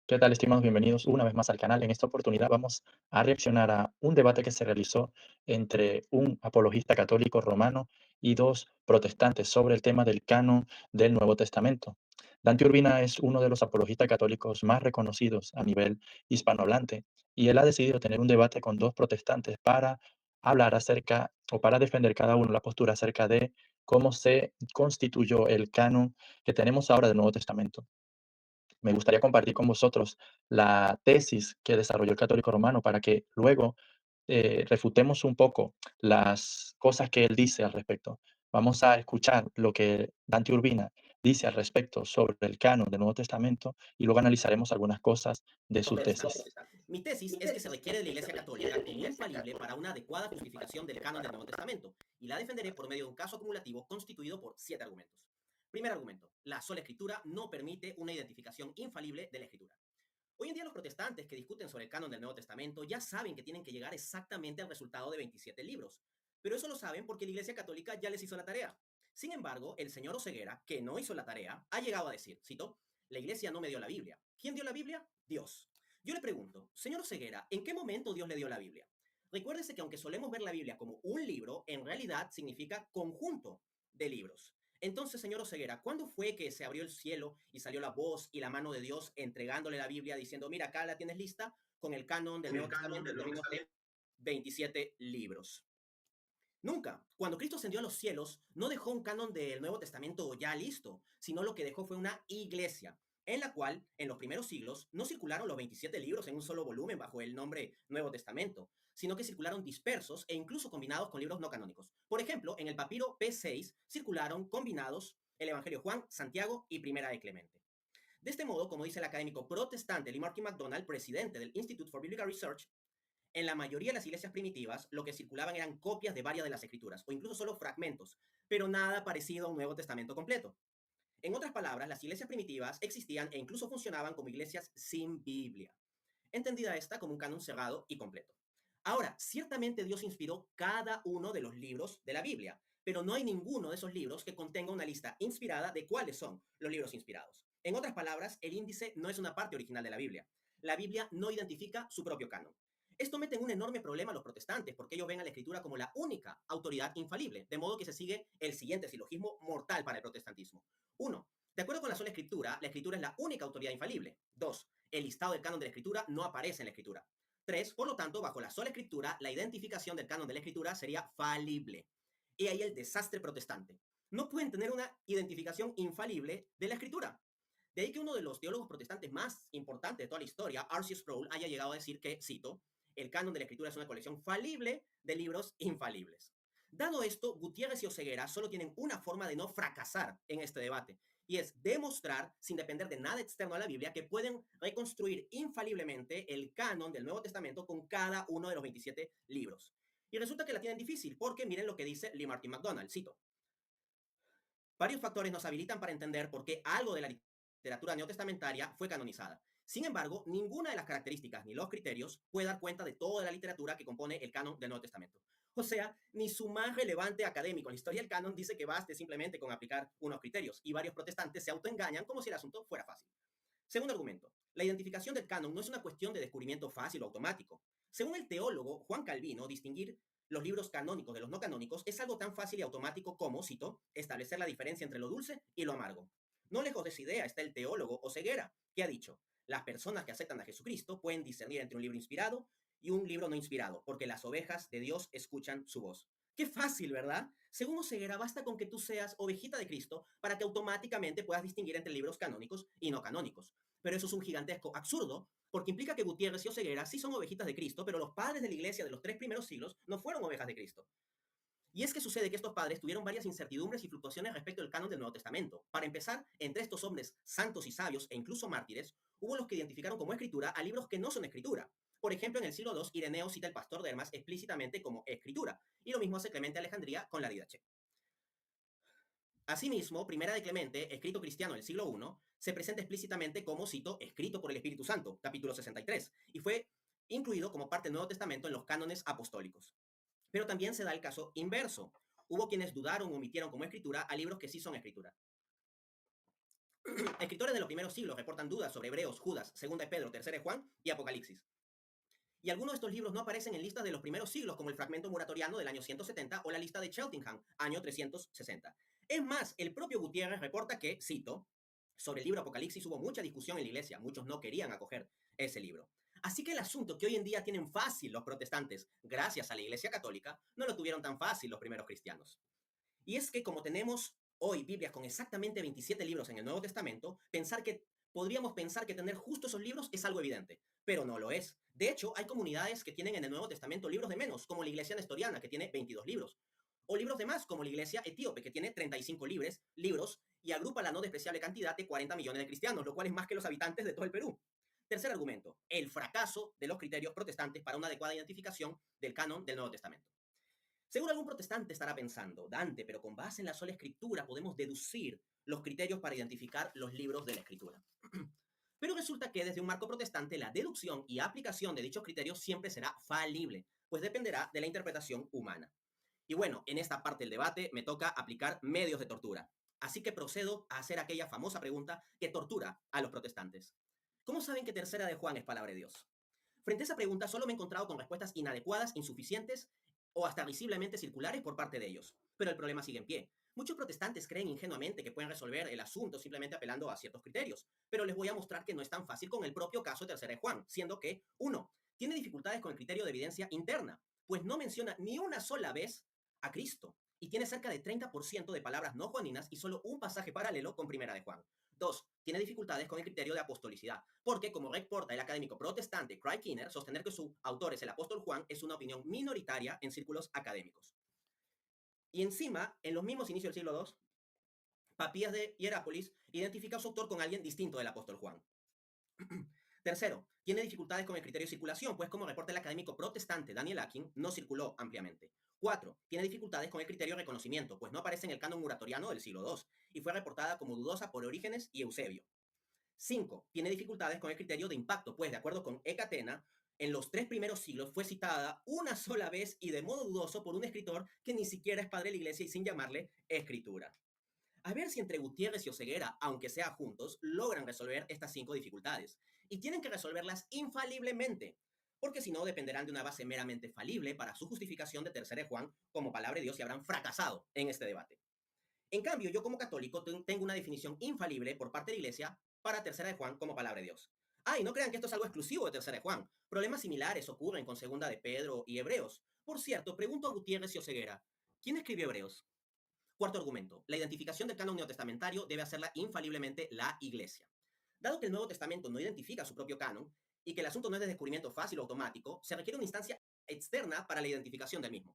¿Qué tal, estimados? Bienvenidos una vez más al canal. En esta oportunidad vamos a reaccionar a un debate que se realizó entre un apologista católico romano y dos protestantes sobre el tema del canon del Nuevo Testamento. Dante Urbina es uno de los apologistas católicos más reconocidos a nivel hispanohablante y él ha decidido tener un debate con dos protestantes para hablar acerca o para defender cada uno la postura acerca de cómo se constituyó el canon que tenemos ahora del Nuevo Testamento. Me gustaría compartir con vosotros la tesis que desarrolló el católico romano para que luego refutemos un poco las cosas que él dice al respecto. Vamos a escuchar lo que Dante Urbina dice al respecto sobre el canon del Nuevo Testamento y luego analizaremos algunas cosas de su Protestante. tesis. Mi tesis es que se requiere de la Iglesia Católica como infalible para una adecuada justificación del canon del Nuevo Testamento, y la defenderé por medio de un caso acumulativo constituido por 7 argumentos. Primer argumento: la sola Escritura no permite una identificación infalible de la Escritura. Hoy en día los protestantes que discuten sobre el canon del Nuevo Testamento ya saben que tienen que llegar exactamente al resultado de 27 libros, pero eso lo saben porque la Iglesia Católica ya les hizo la tarea. Sin embargo, el señor Oseguera, que no hizo la tarea, ha llegado a decir, cito: la Iglesia no me dio la Biblia. ¿Quién dio la Biblia? Dios. Yo le pregunto, señor Oseguera, ¿en qué momento Dios le dio la Biblia? Recuérdese que aunque solemos ver la Biblia como un libro, en realidad significa conjunto de libros. Entonces, señor Oseguera, ¿cuándo fue que se abrió el cielo y salió la voz y la mano de Dios entregándole la Biblia diciendo, mira, acá la tienes lista con el canon del Nuevo Testamento en términos de 27 libros? Nunca. Cuando Cristo ascendió a los cielos, no dejó un canon del Nuevo Testamento ya listo, sino lo que dejó fue una iglesia, en la cual, en los primeros siglos, no circularon los 27 libros en un solo volumen bajo el nombre Nuevo Testamento, sino que circularon dispersos e incluso combinados con libros no canónicos. Por ejemplo, en el papiro P6 circularon combinados el Evangelio de Juan, Santiago y Primera de Clemente. De este modo, como dice el académico protestante Lee Martin MacDonald, presidente del Institute for Biblical Research, en la mayoría de las iglesias primitivas, lo que circulaban eran copias de varias de las escrituras, o incluso solo fragmentos, pero nada parecido a un Nuevo Testamento completo. En otras palabras, las iglesias primitivas existían e incluso funcionaban como iglesias sin Biblia, entendida esta como un canon cerrado y completo. Ahora, ciertamente Dios inspiró cada uno de los libros de la Biblia, pero no hay ninguno de esos libros que contenga una lista inspirada de cuáles son los libros inspirados. En otras palabras, el índice no es una parte original de la Biblia. La Biblia no identifica su propio canon. Esto mete en un enorme problema a los protestantes, porque ellos ven a la Escritura como la única autoridad infalible, de modo que se sigue el siguiente silogismo mortal para el protestantismo. 1. De acuerdo con la sola Escritura es la única autoridad infalible. 2. El listado del canon de la Escritura no aparece en la Escritura. 3. Por lo tanto, bajo la sola Escritura, la identificación del canon de la Escritura sería falible. Y ahí el desastre protestante. No pueden tener una identificación infalible de la Escritura. De ahí que uno de los teólogos protestantes más importantes de toda la historia, R.C. Sproul, haya llegado a decir que, cito, el canon de la Escritura es una colección falible de libros infalibles. Dado esto, Gutiérrez y Oseguera solo tienen una forma de no fracasar en este debate, y es demostrar, sin depender de nada externo a la Biblia, que pueden reconstruir infaliblemente el canon del Nuevo Testamento con cada uno de los 27 libros. Y resulta que la tienen difícil, porque miren lo que dice Lee Martin MacDonald, cito: varios factores nos habilitan para entender por qué algo de la literatura neotestamentaria fue canonizada. Sin embargo, ninguna de las características ni los criterios puede dar cuenta de toda la literatura que compone el canon del Nuevo Testamento. O sea, ni su más relevante académico en la historia del canon dice que baste simplemente con aplicar unos criterios, y varios protestantes se autoengañan como si el asunto fuera fácil. Segundo argumento: la identificación del canon no es una cuestión de descubrimiento fácil o automático. Según el teólogo Juan Calvino, distinguir los libros canónicos de los no canónicos es algo tan fácil y automático como, cito, establecer la diferencia entre lo dulce y lo amargo. No lejos de esa idea está el teólogo Oseguera, que ha dicho: las personas que aceptan a Jesucristo pueden discernir entre un libro inspirado y un libro no inspirado, porque las ovejas de Dios escuchan su voz. Qué fácil, ¿verdad? Según Oseguera, basta con que tú seas ovejita de Cristo para que automáticamente puedas distinguir entre libros canónicos y no canónicos. Pero eso es un gigantesco absurdo, porque implica que Gutiérrez y Oseguera sí son ovejitas de Cristo, pero los padres de la iglesia de los 3 primeros siglos no fueron ovejas de Cristo. Y es que sucede que estos padres tuvieron varias incertidumbres y fluctuaciones respecto del canon del Nuevo Testamento. Para empezar, entre estos hombres santos y sabios e incluso mártires, hubo los que identificaron como escritura a libros que no son escritura. Por ejemplo, en el siglo II, Ireneo cita al pastor de Hermas explícitamente como escritura, y lo mismo hace Clemente Alejandría con la Didache. Asimismo, Primera de Clemente, escrito cristiano del siglo I, se presenta explícitamente como, cito, escrito por el Espíritu Santo, capítulo 63, y fue incluido como parte del Nuevo Testamento en los cánones apostólicos. Pero también se da el caso inverso. Hubo quienes dudaron o omitieron como escritura a libros que sí son escritura. Escritores de los primeros siglos reportan dudas sobre Hebreos, Judas, Segunda de Pedro, Tercera de Juan y Apocalipsis. Y algunos de estos libros no aparecen en listas de los primeros siglos, como el fragmento muratoriano del año 170 o la lista de Cheltenham, año 360. Es más, el propio Gutiérrez reporta que, cito, sobre el libro Apocalipsis hubo mucha discusión en la iglesia, muchos no querían acoger ese libro. Así que el asunto que hoy en día tienen fácil los protestantes, gracias a la iglesia católica, no lo tuvieron tan fácil los primeros cristianos. Y es que como tenemos hoy Biblias con exactamente 27 libros en el Nuevo Testamento, podríamos pensar que tener justo esos libros es algo evidente, pero no lo es. De hecho, hay comunidades que tienen en el Nuevo Testamento libros de menos, como la iglesia nestoriana, que tiene 22 libros, o libros de más, como la iglesia etíope, que tiene 35 libros y agrupa la no despreciable cantidad de 40 millones de cristianos, lo cual es más que los habitantes de todo el Perú. Tercer argumento, el fracaso de los criterios protestantes para una adecuada identificación del canon del Nuevo Testamento. Seguro algún protestante estará pensando, Dante, pero con base en la sola escritura podemos deducir los criterios para identificar los libros de la escritura. Pero resulta que desde un marco protestante la deducción y aplicación de dichos criterios siempre será falible, pues dependerá de la interpretación humana. Y bueno, en esta parte del debate me toca aplicar medios de tortura. Así que procedo a hacer aquella famosa pregunta que tortura a los protestantes. ¿Cómo saben que Tercera de Juan es palabra de Dios? Frente a esa pregunta solo me he encontrado con respuestas inadecuadas, insuficientes o hasta visiblemente circulares por parte de ellos. Pero el problema sigue en pie. Muchos protestantes creen ingenuamente que pueden resolver el asunto simplemente apelando a ciertos criterios, pero les voy a mostrar que no es tan fácil con el propio caso de Tercera de Juan, siendo que, uno, tiene dificultades con el criterio de evidencia interna, pues no menciona ni una sola vez a Cristo, y tiene cerca de 30% de palabras no juaninas y solo un pasaje paralelo con Primera de Juan. Dos, tiene dificultades con el criterio de apostolicidad, porque, como reporta el académico protestante Craig Keener, sostener que su autor es el apóstol Juan es una opinión minoritaria en círculos académicos. Y encima, en los mismos inicios del siglo II, Papías de Hierápolis identifica a su autor con alguien distinto del apóstol Juan. Tercero, tiene dificultades con el criterio de circulación, pues como reporta el académico protestante Daniel Akin, no circuló ampliamente. 4. Tiene dificultades con el criterio de reconocimiento, pues no aparece en el canon muratoriano del siglo II y fue reportada como dudosa por Orígenes y Eusebio. 5. Tiene dificultades con el criterio de impacto, pues de acuerdo con Ecatena, en los 3 primeros siglos fue citada una sola vez y de modo dudoso por un escritor que ni siquiera es padre de la iglesia y sin llamarle escritura. A ver si entre Gutiérrez y Oseguera, aunque sea juntos, logran resolver estas 5 dificultades. Y tienen que resolverlas infaliblemente, porque si no dependerán de una base meramente falible para su justificación de Tercera de Juan como palabra de Dios y habrán fracasado en este debate. En cambio, yo como católico tengo una definición infalible por parte de la Iglesia para Tercera de Juan como palabra de Dios. Y no crean que esto es algo exclusivo de Tercera de Juan. Problemas similares ocurren con Segunda de Pedro y Hebreos. Por cierto, pregunto a Gutiérrez y Oseguera, ¿quién escribió Hebreos? Cuarto argumento, la identificación del canon neotestamentario debe hacerla infaliblemente la Iglesia. Dado que el Nuevo Testamento no identifica su propio canon y que el asunto no es de descubrimiento fácil o automático, se requiere una instancia externa para la identificación del mismo.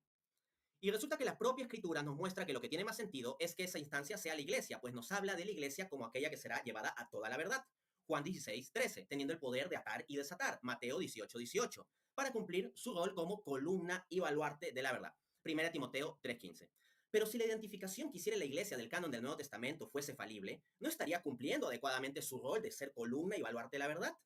Y resulta que la propia escritura nos muestra que lo que tiene más sentido es que esa instancia sea la iglesia, pues nos habla de la iglesia como aquella que será llevada a toda la verdad. Juan 16:13, teniendo el poder de atar y desatar. Mateo 18:18, para cumplir su rol como columna y baluarte de la verdad. 1 Timoteo 3:15. Pero si la identificación que hiciera la iglesia del canon del Nuevo Testamento fuese falible, no estaría cumpliendo adecuadamente su rol de ser columna y baluarte de la verdad,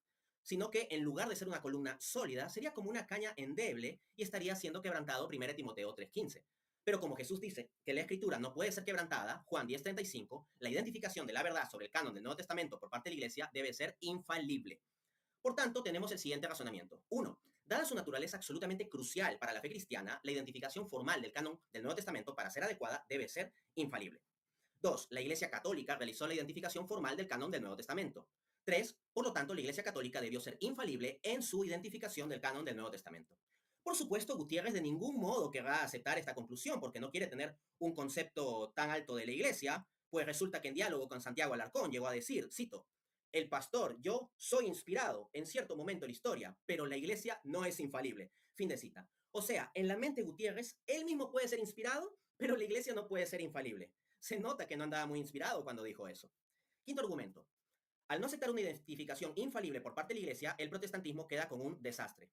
sino que en lugar de ser una columna sólida, sería como una caña endeble y estaría siendo quebrantado 1 Timoteo 3:15. Pero como Jesús dice que la escritura no puede ser quebrantada, Juan 10:35, la identificación de la verdad sobre el canon del Nuevo Testamento por parte de la Iglesia debe ser infalible. Por tanto, tenemos el siguiente razonamiento. 1. Dada su naturaleza absolutamente crucial para la fe cristiana, la identificación formal del canon del Nuevo Testamento para ser adecuada debe ser infalible. 2. La Iglesia Católica realizó la identificación formal del canon del Nuevo Testamento. 3. Por lo tanto, la Iglesia Católica debió ser infalible en su identificación del canon del Nuevo Testamento. Por supuesto, Gutiérrez de ningún modo querrá aceptar esta conclusión porque no quiere tener un concepto tan alto de la Iglesia, pues resulta que en diálogo con Santiago Alarcón llegó a decir, cito, el pastor, yo soy inspirado en cierto momento de la historia, pero la Iglesia no es infalible. Fin de cita. O sea, en la mente de Gutiérrez, él mismo puede ser inspirado, pero la Iglesia no puede ser infalible. Se nota que no andaba muy inspirado cuando dijo eso. Quinto argumento. Al no aceptar una identificación infalible por parte de la Iglesia, el protestantismo queda con un desastre.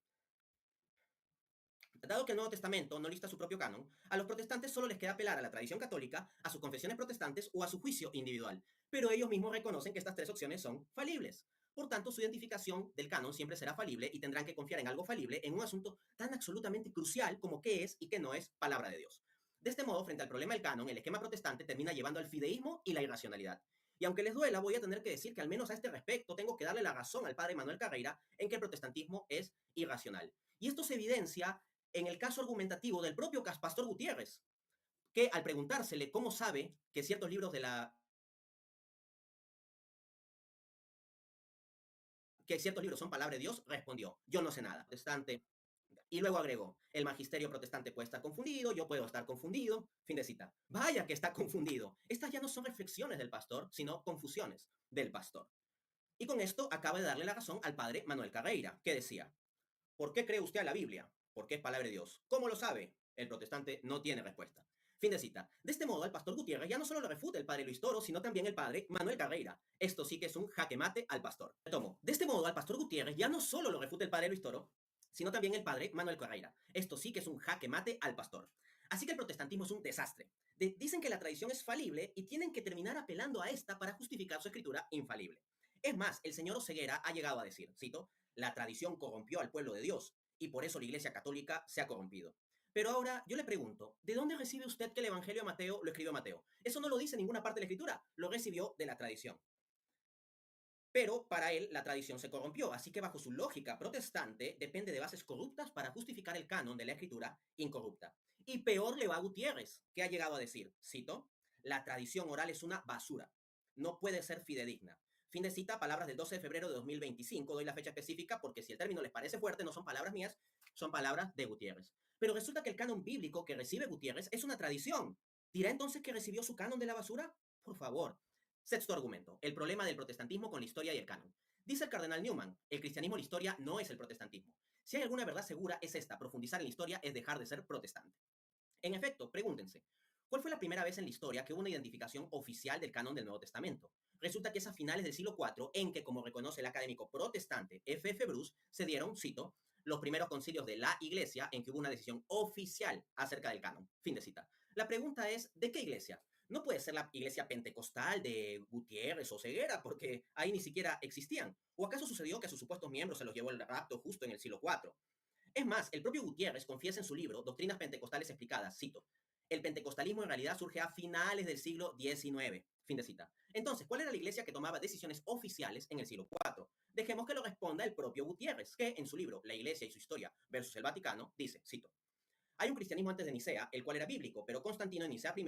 Dado que el Nuevo Testamento no lista su propio canon, a los protestantes solo les queda apelar a la tradición católica, a sus confesiones protestantes o a su juicio individual, pero ellos mismos reconocen que estas 3 opciones son falibles. Por tanto, su identificación del canon siempre será falible y tendrán que confiar en algo falible en un asunto tan absolutamente crucial como qué es y qué no es palabra de Dios. De este modo, frente al problema del canon, el esquema protestante termina llevando al fideísmo y la irracionalidad. Y aunque les duela, voy a tener que decir que al menos a este respecto tengo que darle la razón al padre Manuel Carreira en que el protestantismo es irracional. Y esto se evidencia en el caso argumentativo del propio Pastor Gutiérrez, que al preguntársele cómo sabe que ciertos libros de la que ciertos libros son palabra de Dios, respondió, yo no sé nada. Protestante. Y luego agregó, el magisterio protestante puede estar confundido, yo puedo estar confundido. Fin de cita. Vaya que está confundido. Estas ya no son reflexiones del pastor, sino confusiones del pastor. Y con esto acaba de darle la razón al padre Manuel Carreira, que decía, ¿por qué cree usted a la Biblia? Porque es palabra de Dios. ¿Cómo lo sabe? El protestante no tiene respuesta. Fin de cita. De este modo, al pastor Gutiérrez ya no solo lo refuta el padre Luis Toro, sino también el padre Manuel Carreira. Esto sí que es un jaque mate al pastor. Retomo. De este modo, al pastor Gutiérrez ya no solo lo refuta el padre Luis Toro, sino también el padre Manuel Carreira. Esto sí que es un jaque mate al pastor. Así que el protestantismo es un desastre. Dicen que la tradición es falible y tienen que terminar apelando a esta para justificar su escritura infalible. Es más, el señor Oseguera ha llegado a decir, cito, la tradición corrompió al pueblo de Dios y por eso la Iglesia Católica se ha corrompido. Pero ahora yo le pregunto, ¿de dónde recibe usted que el Evangelio de Mateo lo escribió Mateo? Eso no lo dice en ninguna parte de la Escritura, lo recibió de la tradición. Pero para él la tradición se corrompió, así que bajo su lógica protestante depende de bases corruptas para justificar el canon de la Escritura incorrupta. Y peor le va a Gutiérrez, que ha llegado a decir, cito, la tradición oral es una basura, no puede ser fidedigna. Fin de cita, palabras del 12 de febrero de 2025. Doy la fecha específica porque si el término les parece fuerte, no son palabras mías, son palabras de Gutiérrez. Pero resulta que el canon bíblico que recibe Gutiérrez es una tradición. ¿Dirá entonces que recibió su canon de la basura? Por favor. Sexto argumento, el problema del protestantismo con la historia y el canon. Dice el cardenal Newman, el cristianismo en la historia no es el protestantismo. Si hay alguna verdad segura, es esta, profundizar en la historia es dejar de ser protestante. En efecto, pregúntense, ¿cuál fue la primera vez en la historia que hubo una identificación oficial del canon del Nuevo Testamento? Resulta que es a finales del siglo IV en que, como reconoce el académico protestante F.F. Bruce, se dieron, cito, los primeros concilios de la Iglesia en que hubo una decisión oficial acerca del canon. Fin de cita. La pregunta es, ¿de qué iglesia? No puede ser la iglesia pentecostal de Gutiérrez o Ceguera, porque ahí ni siquiera existían. ¿O acaso sucedió que a sus supuestos miembros se los llevó el rapto justo en el siglo IV? Es más, el propio Gutiérrez confiesa en su libro Doctrinas Pentecostales Explicadas, cito, el pentecostalismo en realidad surge a finales del siglo XIX. Fin de cita. Entonces, ¿cuál era la iglesia que tomaba decisiones oficiales en el siglo IV? Dejemos que lo responda el propio Gutiérrez, que en su libro La Iglesia y su historia versus el Vaticano dice, cito, hay un cristianismo antes de Nicea, el cual era bíblico, pero Constantino en Nicea I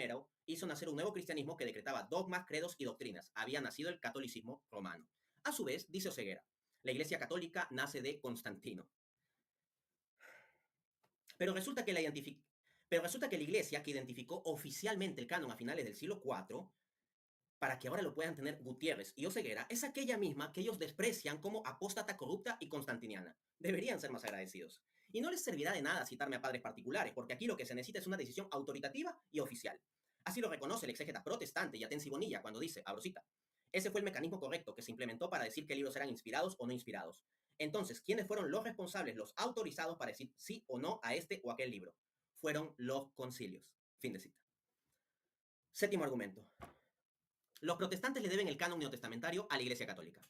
hizo nacer un nuevo cristianismo que decretaba dogmas, credos y doctrinas. Había nacido el catolicismo romano. A su vez, dice Oseguera, la iglesia católica nace de Constantino. Pero resulta que la iglesia que identificó oficialmente el canon a finales del siglo IV, para que ahora lo puedan tener Gutiérrez y Oseguera, es aquella misma que ellos desprecian como apóstata corrupta y constantiniana. Deberían ser más agradecidos. Y no les servirá de nada citarme a padres particulares, porque aquí lo que se necesita es una decisión autoritativa y oficial. Así lo reconoce el exégeta protestante Yatensi Bonilla cuando dice, abro cita, ese fue el mecanismo correcto que se implementó para decir qué libros eran inspirados o no inspirados. Entonces, ¿quiénes fueron los responsables, los autorizados para decir sí o no a este o aquel libro? Fueron los concilios. Fin de cita. Séptimo argumento. Los protestantes le deben el canon neotestamentario a la Iglesia Católica.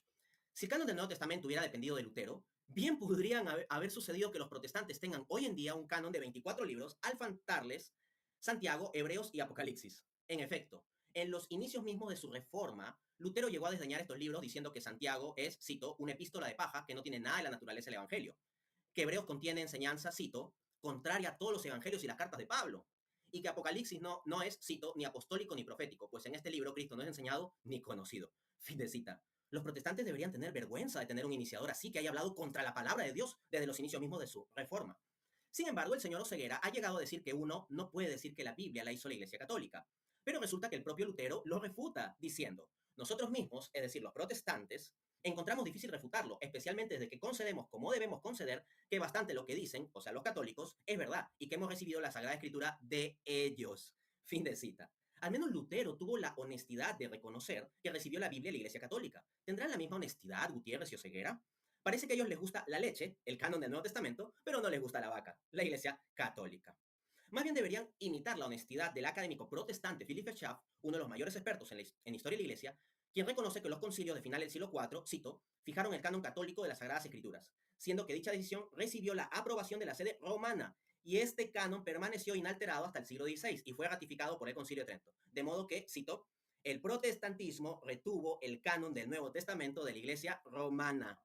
Si el canon del Nuevo Testamento hubiera dependido de Lutero, bien podrían haber sucedido que los protestantes tengan hoy en día un canon de 24 libros al faltarles Santiago, Hebreos y Apocalipsis. En efecto, en los inicios mismos de su reforma, Lutero llegó a desdeñar estos libros diciendo que Santiago es, cito, una epístola de paja que no tiene nada de la naturaleza del Evangelio, que Hebreos contiene enseñanza, cito, contraria a todos los evangelios y las cartas de Pablo, y que Apocalipsis no es, cito, ni apostólico ni profético, pues en este libro Cristo no es enseñado ni conocido. Fin de cita. Los protestantes deberían tener vergüenza de tener un iniciador así que haya hablado contra la palabra de Dios desde los inicios mismos de su reforma. Sin embargo, el señor Oseguera ha llegado a decir que uno no puede decir que la Biblia la hizo la Iglesia Católica. Pero resulta que el propio Lutero lo refuta diciendo, nosotros mismos, es decir, los protestantes, encontramos difícil refutarlo, especialmente desde que concedemos como debemos conceder que bastante lo que dicen, o sea, los católicos, es verdad y que hemos recibido la Sagrada Escritura de ellos. Fin de cita. Al menos Lutero tuvo la honestidad de reconocer que recibió la Biblia de la Iglesia Católica. ¿Tendrán la misma honestidad Gutiérrez y Oseguera? Parece que a ellos les gusta la leche, el canon del Nuevo Testamento, pero no les gusta la vaca, la Iglesia Católica. Más bien deberían imitar la honestidad del académico protestante Philippe Schaff, uno de los mayores expertos en historia de la Iglesia, quien reconoce que los concilios de final del siglo IV, cito, fijaron el canon católico de las Sagradas Escrituras, siendo que dicha decisión recibió la aprobación de la sede romana, y este canon permaneció inalterado hasta el siglo XVI y fue ratificado por el Concilio de Trento. De modo que, cito, El protestantismo retuvo el canon del Nuevo Testamento de la Iglesia romana.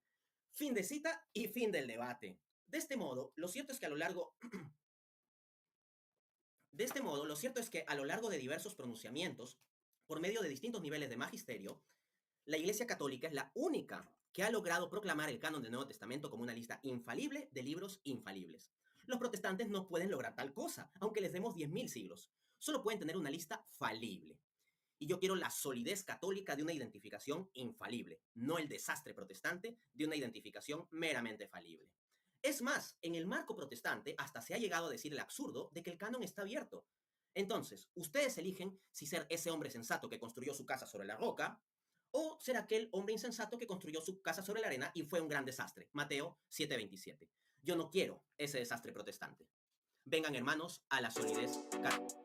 Fin de cita y fin del debate. De este modo, lo cierto es que a lo largo de diversos pronunciamientos, por medio de distintos niveles de magisterio, la Iglesia Católica es la única que ha logrado proclamar el canon del Nuevo Testamento como una lista infalible de libros infalibles. Los protestantes no pueden lograr tal cosa, aunque les demos 10.000 siglos. Solo pueden tener una lista falible. Y yo quiero la solidez católica de una identificación infalible, no el desastre protestante de una identificación meramente falible. Es más, en el marco protestante hasta se ha llegado a decir el absurdo de que el canon está abierto. Entonces, ustedes eligen si ser ese hombre sensato que construyó su casa sobre la roca o ser aquel hombre insensato que construyó su casa sobre la arena y fue un gran desastre. Mateo 7:27. Yo no quiero ese desastre protestante. Vengan, hermanos, a la solidez católica.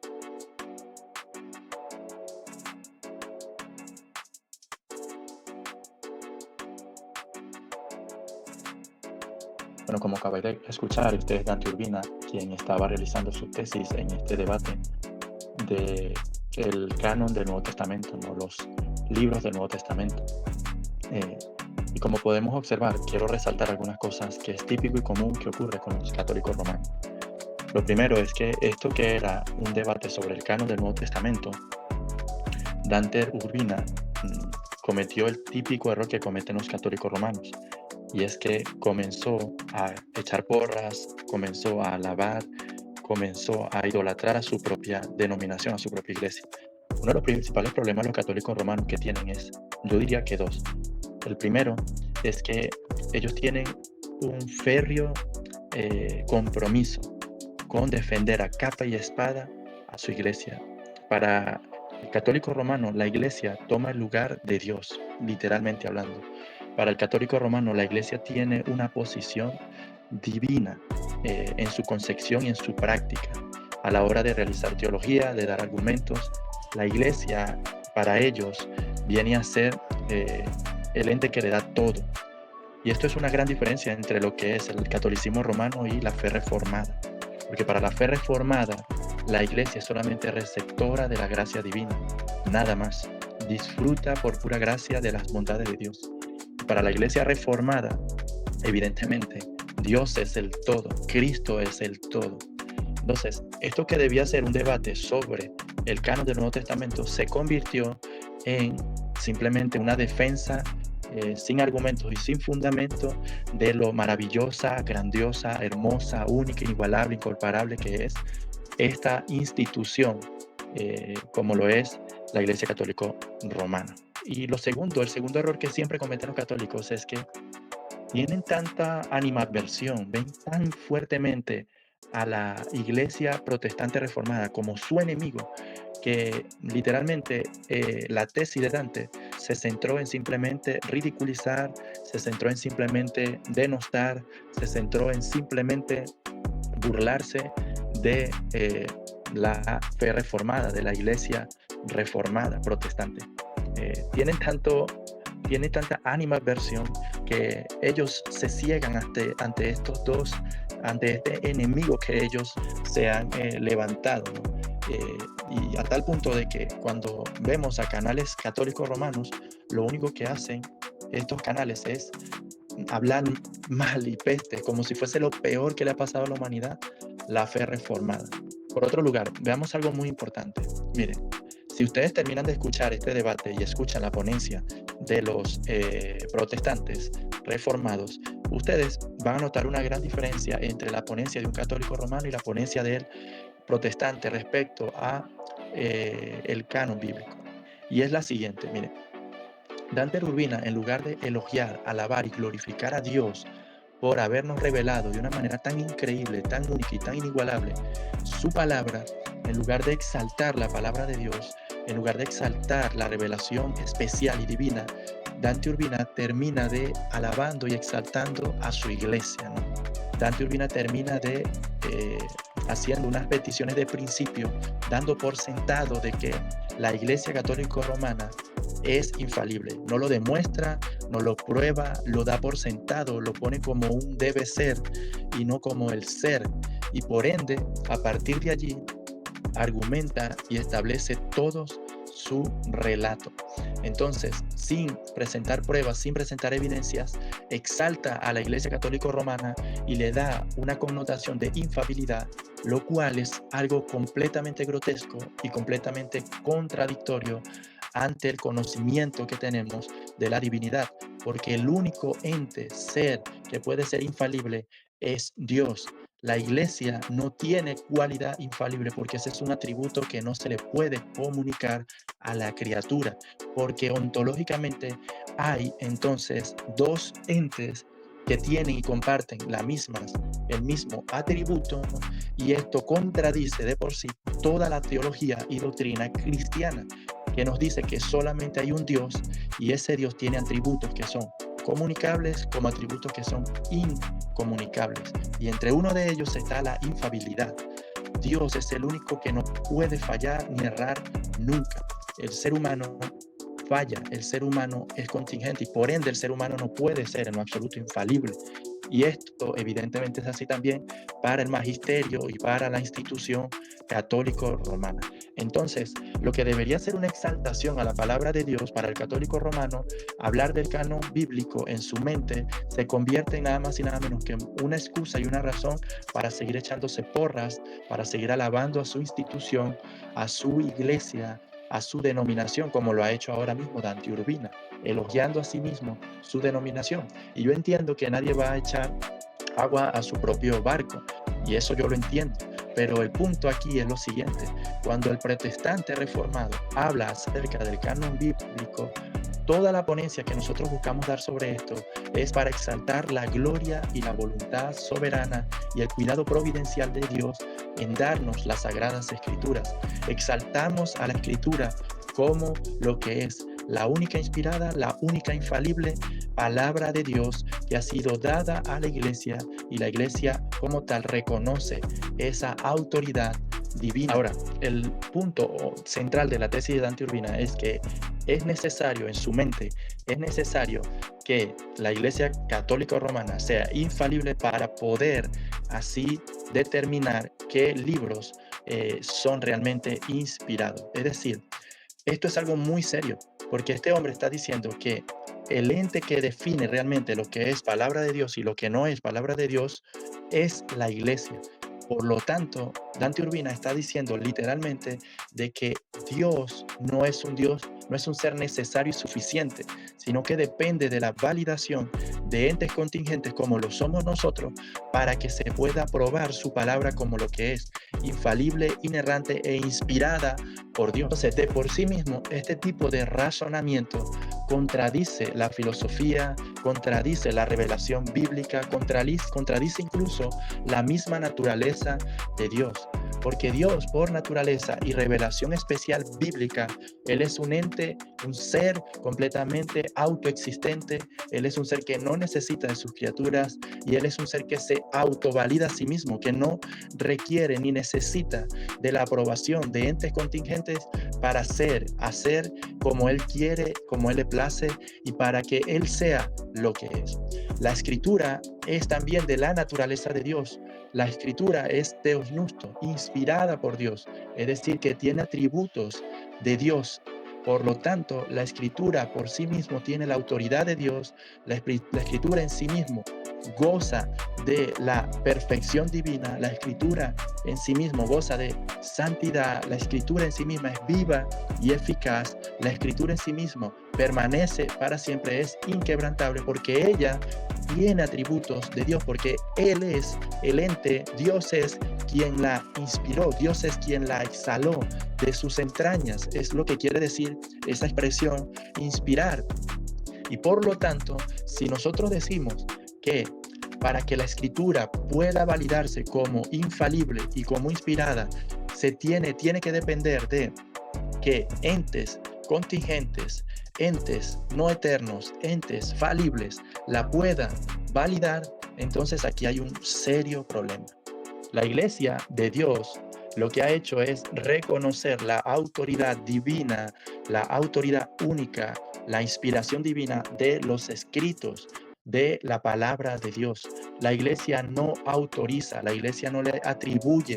Bueno, como acabáis de escuchar, usted es Dante Urbina, quien estaba realizando su tesis en este debate de el canon del Nuevo Testamento, ¿no? Los libros del Nuevo Testamento. Y como podemos observar, quiero resaltar algunas cosas que es típico y común que ocurre con los católicos romanos. Lo primero es que esto que era un debate sobre el canon del Nuevo Testamento, Dante Urbina cometió el típico error que cometen los católicos romanos, y es que comenzó a echar porras, comenzó a alabar, comenzó a idolatrar a su propia denominación, a su propia iglesia. Uno de los principales problemas de los católicos romanos que tienen es, yo diría que dos. El primero es que ellos tienen un férreo compromiso con defender a capa y espada a su iglesia. Para el católico romano, la iglesia toma el lugar de Dios, literalmente hablando. Para el católico romano, la iglesia tiene una posición divina en su concepción y en su práctica. A la hora de realizar teología, de dar argumentos, la iglesia para ellos viene a ser el ente que le da todo. Y esto es una gran diferencia entre lo que es el catolicismo romano y la fe reformada. Porque para la fe reformada, la iglesia es solamente receptora de la gracia divina, nada más. Disfruta por pura gracia de las bondades de Dios. Para la iglesia reformada, evidentemente, Dios es el todo, Cristo es el todo. Entonces, esto que debía ser un debate sobre el canon del Nuevo Testamento se convirtió en simplemente una defensa sin argumentos y sin fundamento de lo maravillosa, grandiosa, hermosa, única, inigualable, incomparable que es esta institución, como lo es la Iglesia Católica Romana. Y el segundo error que siempre cometen los católicos es que tienen tanta animadversión, ven tan fuertemente a la iglesia protestante reformada como su enemigo, que literalmente la tesis de Dante se centró en simplemente ridiculizar, se centró en simplemente denostar, se centró en simplemente burlarse de la fe reformada, de la iglesia reformada protestante. Tienen tanta animadversión que ellos se ciegan ante estos dos, ante este enemigo que ellos se han levantado, ¿no? Y a tal punto de que cuando vemos a canales católicos romanos, lo único que hacen estos canales es hablar mal y peste, como si fuese lo peor que le ha pasado a la humanidad, la fe reformada. Por otro lugar, veamos algo muy importante. Miren, si ustedes terminan de escuchar este debate y escuchan la ponencia de los protestantes reformados, ustedes van a notar una gran diferencia entre la ponencia de un católico romano y la ponencia del protestante respecto a el canon bíblico. Y es la siguiente, miren. Dante Urbina, en lugar de elogiar, alabar y glorificar a Dios por habernos revelado de una manera tan increíble, tan única y tan inigualable su palabra, en lugar de exaltar la palabra de Dios, en lugar de exaltar la revelación especial y divina, Dante Urbina termina de alabando y exaltando a su iglesia, ¿no? Dante Urbina termina de haciendo unas peticiones de principio, dando por sentado de que la Iglesia Católica Romana es infalible. No lo demuestra, no lo prueba, lo da por sentado, lo pone como un debe ser y no como el ser. Y por ende, a partir de allí, argumenta y establece todos su relato. Entonces, sin presentar pruebas, sin presentar evidencias, exalta a la Iglesia Católica Romana y le da una connotación de infalibilidad, lo cual es algo completamente grotesco y completamente contradictorio ante el conocimiento que tenemos de la divinidad, porque el único ente, ser que puede ser infalible es Dios. La iglesia no tiene cualidad infalible porque ese es un atributo que no se le puede comunicar a la criatura, porque ontológicamente hay entonces dos entes que tienen y comparten el mismo atributo, y esto contradice de por sí toda la teología y doctrina cristiana, que nos dice que solamente hay un Dios y ese Dios tiene atributos que son comunicables como atributos que son incomunicables. Y entre uno de ellos está la infabilidad. Dios es el único que no puede fallar ni errar nunca. El ser humano falla, el ser humano es contingente y por ende el ser humano no puede ser en lo absoluto infalible. Y esto evidentemente es así también para el magisterio y para la institución católico romana. Entonces, lo que debería ser una exaltación a la palabra de Dios para el católico romano, hablar del canon bíblico en su mente, se convierte en nada más y nada menos que una excusa y una razón para seguir echándose porras, para seguir alabando a su institución, a su iglesia, a su denominación, como lo ha hecho ahora mismo Dante Urbina, elogiando a sí mismo su denominación. Y yo entiendo que nadie va a echar agua a su propio barco, y eso yo lo entiendo. Pero el punto aquí es lo siguiente: cuando el protestante reformado habla acerca del canon bíblico, toda la ponencia que nosotros buscamos dar sobre esto es para exaltar la gloria y la voluntad soberana y el cuidado providencial de Dios en darnos las sagradas escrituras. Exaltamos a la escritura como lo que es la única inspirada, la única infalible palabra de Dios que ha sido dada a la iglesia, y la iglesia como tal reconoce esa autoridad divina. Ahora, el punto central de la tesis de Dante Urbina es que es necesario en su mente, es necesario que la Iglesia Católica Romana sea infalible para poder así determinar qué libros son realmente inspirados. Es decir, esto es algo muy serio, porque este hombre está diciendo que el ente que define realmente lo que es palabra de Dios y lo que no es palabra de Dios es la iglesia. Por lo tanto, Dante Urbina está diciendo literalmente de que Dios no es un Dios, no es un ser necesario y suficiente, sino que depende de la validación de entes contingentes como lo somos nosotros para que se pueda probar su palabra como lo que es, infalible, inerrante e inspirada por Dios. Entonces, de por sí mismo, este tipo de razonamiento contradice la filosofía, contradice la revelación bíblica, contradice incluso la misma naturaleza de Dios. Porque Dios, por naturaleza y revelación especial bíblica, Él es un ente, un ser completamente autoexistente. Él es un ser que no necesita de sus criaturas, y Él es un ser que se autovalida a sí mismo, que no requiere ni necesita de la aprobación de entes contingentes para hacer como Él quiere, como Él le place, y para que Él sea lo que es. La escritura es también de la naturaleza de Dios. La escritura es teosnusto, inspirada por Dios, es decir, que tiene atributos de Dios. Por lo tanto, la escritura por sí mismo tiene la autoridad de Dios. La escritura en sí mismo goza de la perfección divina. La escritura en sí mismo goza de santidad. La escritura en sí misma es viva y eficaz. La escritura en sí mismo permanece para siempre, es inquebrantable, porque ella tiene atributos de Dios, porque Él es el ente, Dios es quien la inspiró, Dios es quien la exhaló de sus entrañas. Es lo que quiere decir esa expresión, inspirar. Y por lo tanto, si nosotros decimos que para que la escritura pueda validarse como infalible y como inspirada, tiene que depender de que entes contingentes, entes no eternos, entes falibles, la puedan validar, entonces aquí hay un serio problema. La iglesia de Dios lo que ha hecho es reconocer la autoridad divina, la autoridad única, la inspiración divina de los escritos. de la palabra de Dios. La iglesia no autoriza, la iglesia no le atribuye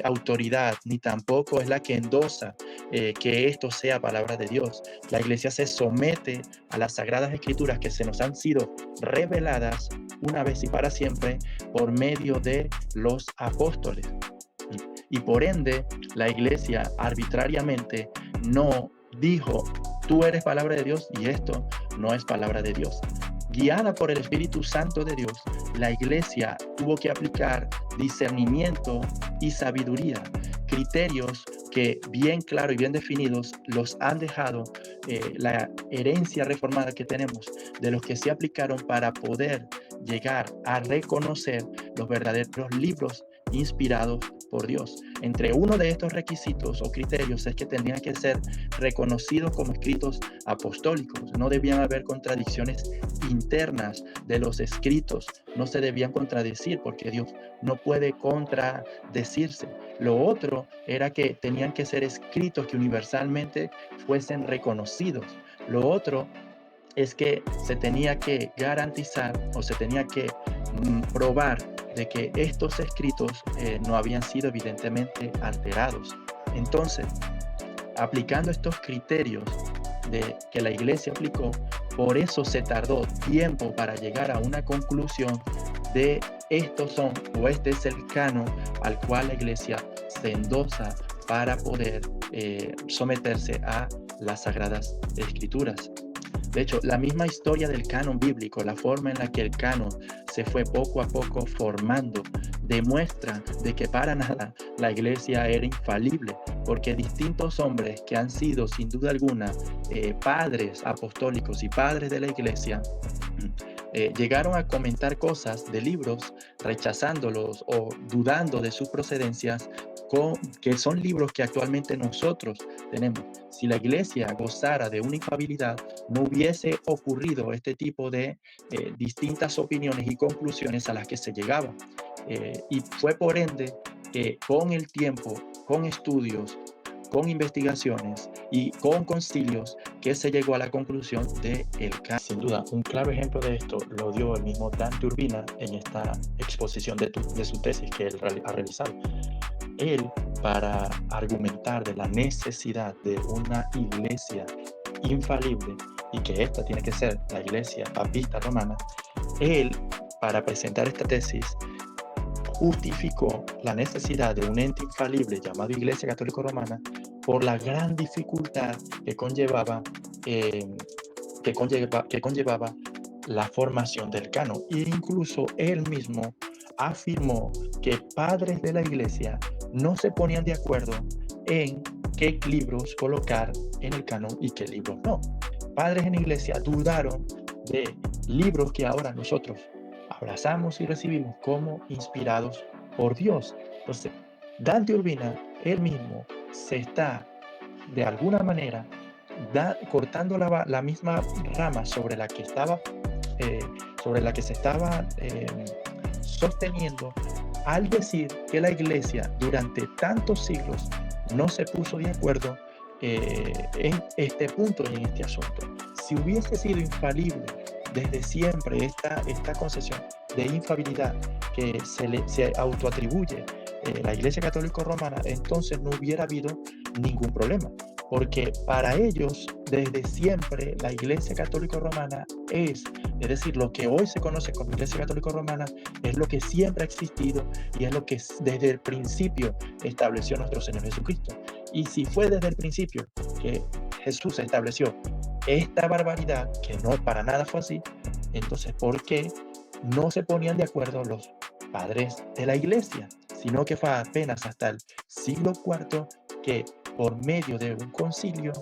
autoridad, ni tampoco es la que endosa que esto sea palabra de Dios. La iglesia se somete a las sagradas escrituras que se nos han sido reveladas una vez y para siempre por medio de los apóstoles. Y por ende, la iglesia arbitrariamente no dijo, tú eres palabra de Dios y esto no es palabra de Dios. Guiada por el Espíritu Santo de Dios, la iglesia tuvo que aplicar discernimiento y sabiduría, criterios que bien claro y bien definidos los han dejado la herencia reformada que tenemos, de los que se aplicaron para poder llegar a reconocer los verdaderos libros inspirados por Dios. Entre uno de estos requisitos o criterios es que tendrían que ser reconocidos como escritos apostólicos. No debían haber contradicciones internas de los escritos. No se debían contradecir porque Dios no puede contradecirse. Lo otro era que tenían que ser escritos que universalmente fuesen reconocidos. Lo otro es que se tenía que garantizar o se tenía que probar de que estos escritos no habían sido evidentemente alterados. Entonces, aplicando estos criterios que la iglesia aplicó, por eso se tardó tiempo para llegar a una conclusión de estos son o este es el canon al cual la iglesia se endosa para poder someterse a las sagradas escrituras. De hecho, la misma historia del canon bíblico, la forma en la que el canon se fue poco a poco formando, demuestra de que para nada la iglesia era infalible, porque distintos hombres que han sido sin duda alguna padres apostólicos y padres de la iglesia, llegaron a comentar cosas de libros rechazándolos o dudando de sus procedencias, que son libros que actualmente nosotros tenemos. Si la iglesia gozara de una infalibilidad, no hubiese ocurrido este tipo de distintas opiniones y conclusiones a las que se llegaba. Y fue por ende que con el tiempo, con estudios, con investigaciones y con concilios que se llegó a la conclusión de el canon. Sin duda, un claro ejemplo de esto lo dio el mismo Dante Urbina en esta exposición de su tesis que él ha realizado. Él, para argumentar de la necesidad de una iglesia infalible y que esta tiene que ser la iglesia papista romana, él, para presentar esta tesis, justificó la necesidad de un ente infalible llamado Iglesia Católica Romana por la gran dificultad que conllevaba la formación del canon. E incluso él mismo afirmó que padres de la iglesia no se ponían de acuerdo en qué libros colocar en el canon y qué libros no. Padres en la iglesia dudaron de libros que ahora nosotros abrazamos y recibimos como inspirados por Dios. Entonces, Dante Urbina, él mismo, se está de alguna manera cortando la misma rama sobre la que se estaba sosteniendo, al decir que la iglesia durante tantos siglos no se puso de acuerdo en este punto y en este asunto. Si hubiese sido infalible desde siempre esta concesión de infalibilidad que se autoatribuye la Iglesia Católica Romana, entonces no hubiera habido ningún problema, porque para ellos desde siempre la Iglesia Católica Romana es decir, lo que hoy se conoce como Iglesia Católica Romana es lo que siempre ha existido y es lo que desde el principio estableció nuestro Señor Jesucristo. Y si fue desde el principio que Jesús estableció esta barbaridad, que no para nada fue así, entonces ¿por qué no se ponían de acuerdo los padres de la iglesia? Sino que fue apenas hasta el siglo IV que por medio de un concilio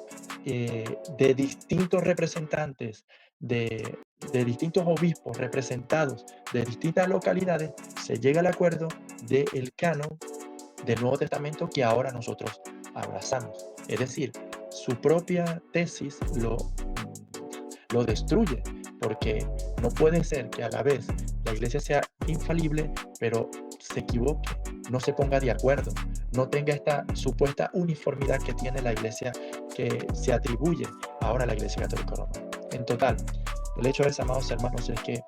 de distintos representantes, de distintos obispos representados de distintas localidades, se llega al acuerdo del canon del Nuevo Testamento que ahora nosotros abrazamos. Es decir, su propia tesis lo destruye, porque no puede ser que a la vez la iglesia sea infalible, pero se equivoque, no se ponga de acuerdo, no tenga esta supuesta uniformidad que tiene la iglesia que se atribuye ahora a la Iglesia Católica Romana. En total, El hecho es, amados hermanos, es que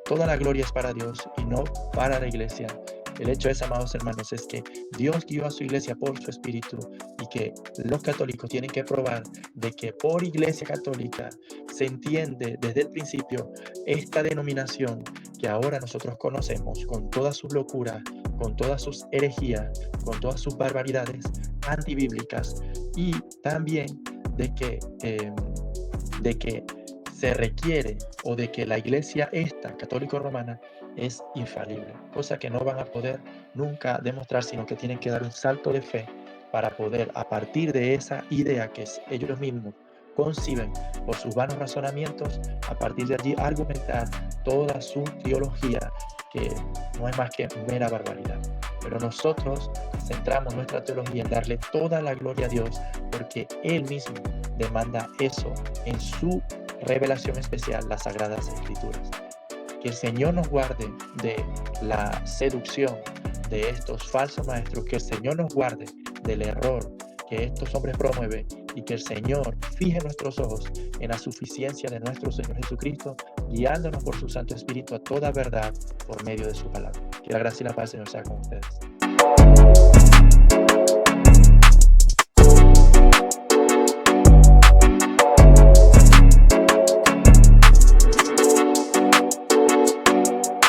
toda la gloria es para Dios y no para la iglesia. El hecho es, amados hermanos, es que Dios guió a su iglesia por su espíritu y que los católicos tienen que probar de que por iglesia católica se entiende desde el principio esta denominación que ahora nosotros conocemos con todas sus locuras, con todas sus herejías, con todas sus barbaridades antibíblicas y también de que, eh, de que se requiere o de que la iglesia esta, católico romana, es infalible, cosa que no van a poder nunca demostrar, sino que tienen que dar un salto de fe para poder, a partir de esa idea que ellos mismos conciben por sus vanos razonamientos, a partir de allí argumentar toda su teología, que no es más que mera barbaridad. Pero nosotros centramos nuestra teología en darle toda la gloria a Dios, porque Él mismo demanda eso en su revelación especial, las Sagradas Escrituras. Que el Señor nos guarde de la seducción de estos falsos maestros, que el Señor nos guarde del error que estos hombres promueven y que el Señor fije nuestros ojos en la suficiencia de nuestro Señor Jesucristo, guiándonos por su Santo Espíritu a toda verdad por medio de su palabra. Que la gracia y la paz del Señor sea con ustedes.